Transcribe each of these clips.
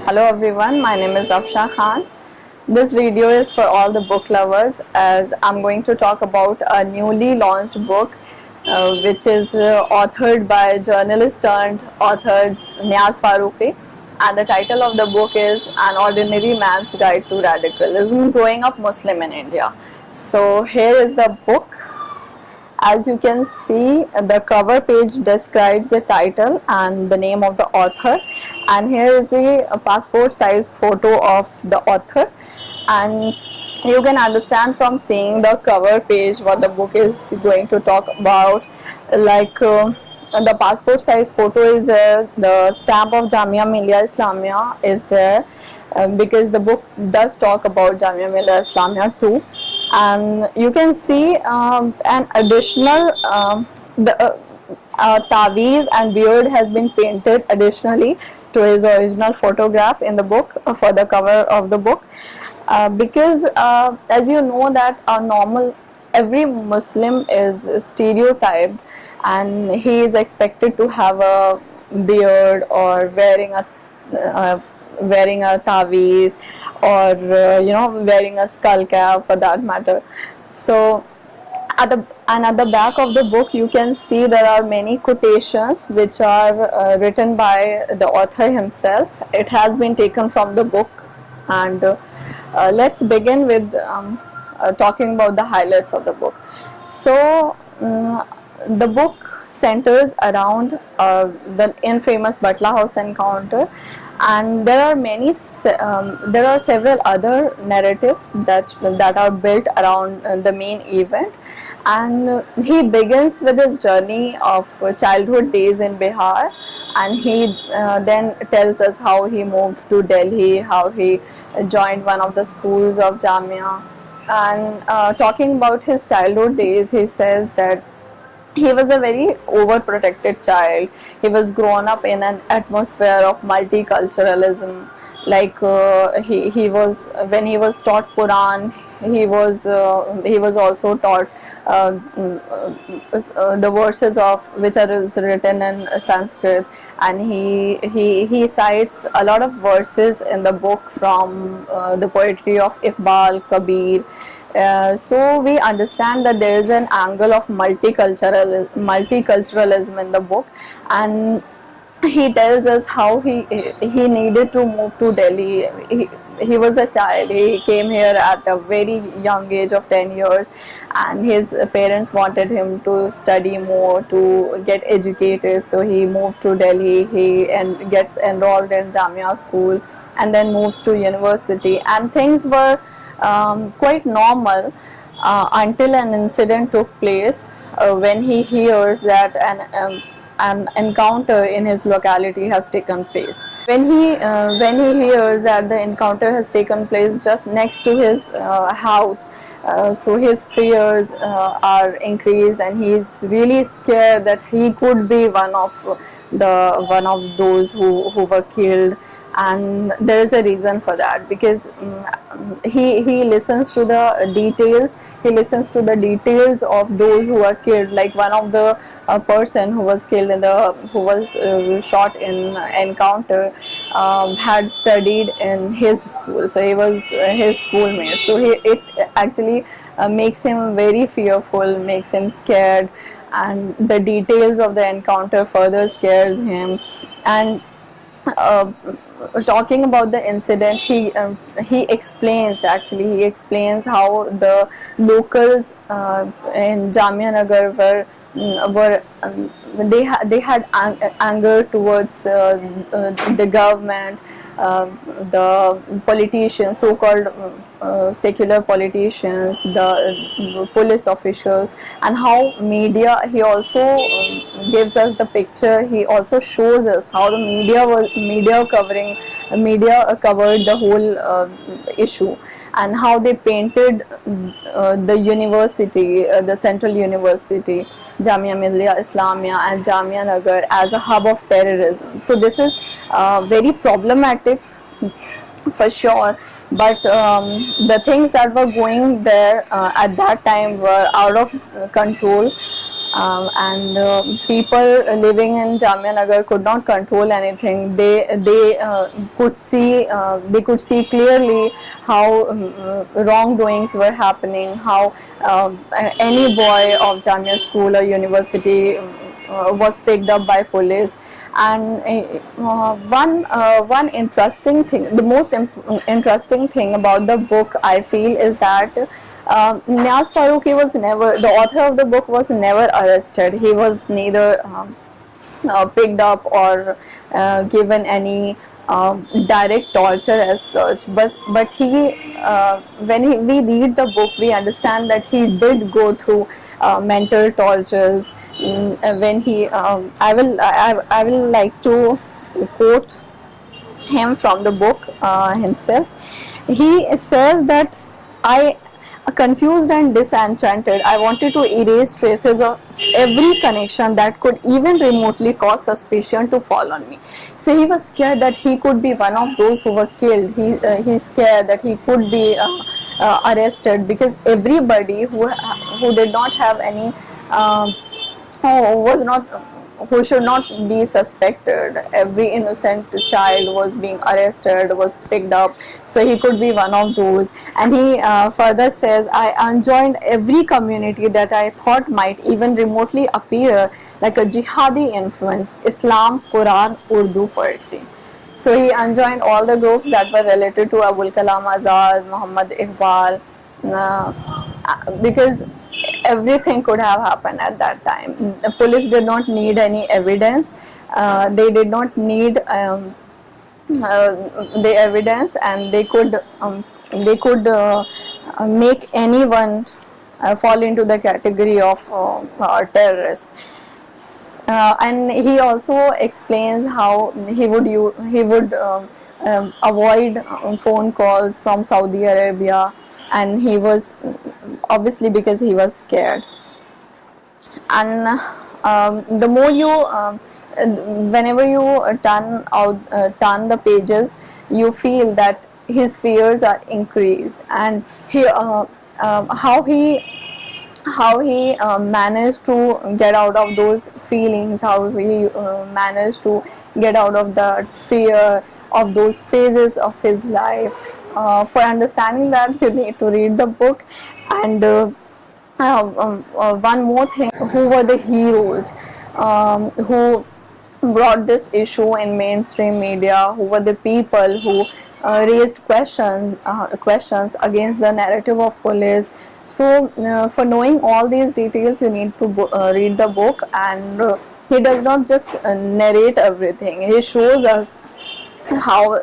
Hello everyone, my name is Afshan Khan. This video is for all the book lovers as I'm going to talk about a newly launched book which is authored by journalist turned author Niaz Faruqi, and the title of the book is An Ordinary Man's Guide to Radicalism, Growing Up Muslim in India. So here is the book. As you can see, the cover page describes the title and the name of the author, and here is the passport size photo of the author, and you can understand from seeing the cover page what the book is going to talk about. Like the passport size photo is there, the stamp of Jamia Millia Islamia is there, because the book does talk about Jamia Millia Islamia too. And you can see an additional taweez and beard has been painted additionally to his original photograph in the book, for the cover of the book, because as you know that a normal every Muslim is stereotyped and he is expected to have a beard or wearing a taweez, or wearing a skull cap for that matter. So at the back of the book you can see there are many quotations which are written by the author himself. It has been taken from the book, and let's begin with talking about the highlights of the book. So the book centers around the infamous Batla House encounter, and there are several other narratives that are built around the main event. And he begins with his journey of childhood days in Bihar, and he then tells us how he moved to Delhi, how he joined one of the schools of Jamia. And talking about his childhood days, he says that he was a very overprotected child. He was grown up in an atmosphere of multiculturalism. Like he was, when he was taught Quran, he was also taught the verses of which are written in Sanskrit, and he cites a lot of verses in the book from the poetry of Iqbal, Kabir. So we understand that there is an angle of multiculturalism in the book, and he tells us how he needed to move to Delhi. He was a child. He came here at a very young age of 10 years, and his parents wanted him to study more, to get educated. So he moved to Delhi. He gets enrolled in Jamia school, and then moves to university. And things were quite normal until an incident took place when he hears that an encounter in his locality has taken place. When he hears that the encounter has taken place just next to his house, so his fears are increased, and he is really scared that he could be one of those who were killed. And there is a reason for that, because he listens to the details. He listens to the details of those who were killed. Like one of the person who was killed who was shot in encounter had studied in his school, so he was his schoolmate. So it actually makes him very fearful, makes him scared, and the details of the encounter further scares him. And talking about the incident, he explains how the locals in Jamia Nagar they had anger towards the government, the politicians, so-called secular politicians, the police officials, and how media. He also gives us the picture. He also shows us how the media covered the whole issue, and how they painted the university, the central university, Jamia Millia Islamia and Jamia Nagar, as a hub of terrorism. So this is very problematic for sure, but the things that were going there at that time were out of control. and people living in Jamia Nagar could not control anything. They could see clearly how wrongdoings were happening, how any boy of Jamia school or university was picked up by police. And one interesting thing, the most interesting thing about the book, I feel, is that Niaz Faruqi was never, the author of the book was never arrested. He was neither picked up or given any direct torture as such. But we read the book, we understand that he did go through mental tortures. When he, I will like to quote him from the book himself. He says that I, confused and disenchanted, I wanted to erase traces of every connection that could even remotely cause suspicion to fall on me. So he was scared that he could be one of those who were killed. He's scared that he could be arrested, because everybody who did not have any who was not, who should not be suspected, every innocent child was being arrested, was picked up. So he could be one of those. And he further says, I enjoined every community that I thought might even remotely appear like a jihadi influence: Islam, Quran, Urdu poetry. So he enjoined all the groups that were related to Abul Kalam Azad, Muhammad Iqbal, because everything could have happened at that time. The police did not need any evidence. They did not need the evidence, and they could make anyone fall into the category of terrorist. And he also explains how he would avoid phone calls from Saudi Arabia, and he was, obviously, because he was scared. And the more you whenever you turn the pages, you feel that his fears are increased. And how he managed to get out of those feelings, how he managed to get out of the fear of those phases of his life. For understanding that, you need to read the book. And one more thing, who were the heroes who brought this issue in mainstream media? Who were the people who raised questions against the narrative of police? So for knowing all these details, you need to read the book. And he does not just narrate everything. He shows us how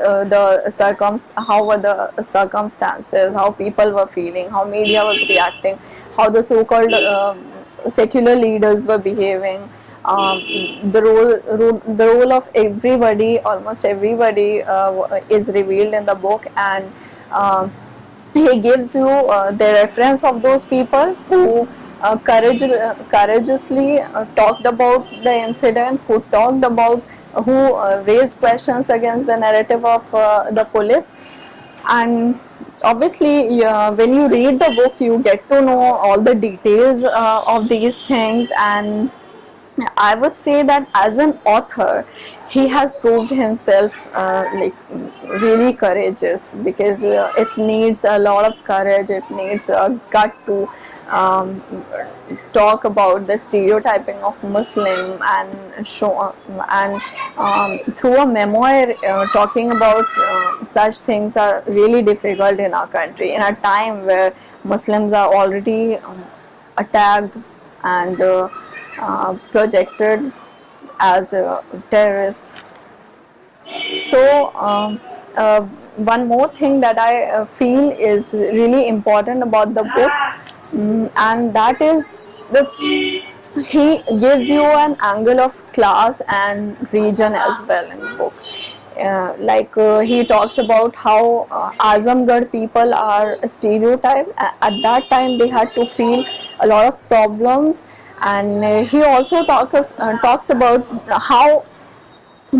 how were the circumstances, how people were feeling, how media was reacting, how the so-called secular leaders were behaving. The role of everybody, almost everybody, is revealed in the book. And he gives you the reference of those people who courageously talked about the incident, who talked about, who raised questions against the narrative of the police. And obviously, when you read the book, you get to know all the details of these things. And I would say that as an author, he has proved himself like really courageous, because it needs a lot of courage, it needs a gut to talk about the stereotyping of Muslim, and show and through a memoir, talking about such things are really difficult in our country, in a time where Muslims are already attacked and projected as a terrorist. So one more thing that I feel is really important about the book, and that is that he gives you an angle of class and region as well in the book. He talks about how Azamgarh people are stereotyped. At that time, they had to feel a lot of problems. And he also talks about how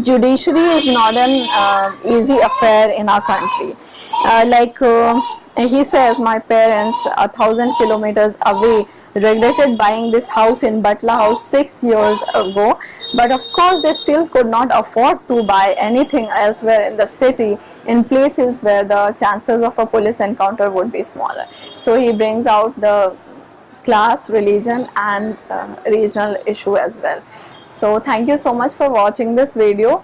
judiciary is not an easy affair in our country. He says, my parents 1,000 kilometers away regretted buying this house in Batla House 6 years ago, but of course they still could not afford to buy anything elsewhere in the city, in places where the chances of a police encounter would be smaller. So he brings out the class, religion and regional issue as well. So thank you so much for watching this video.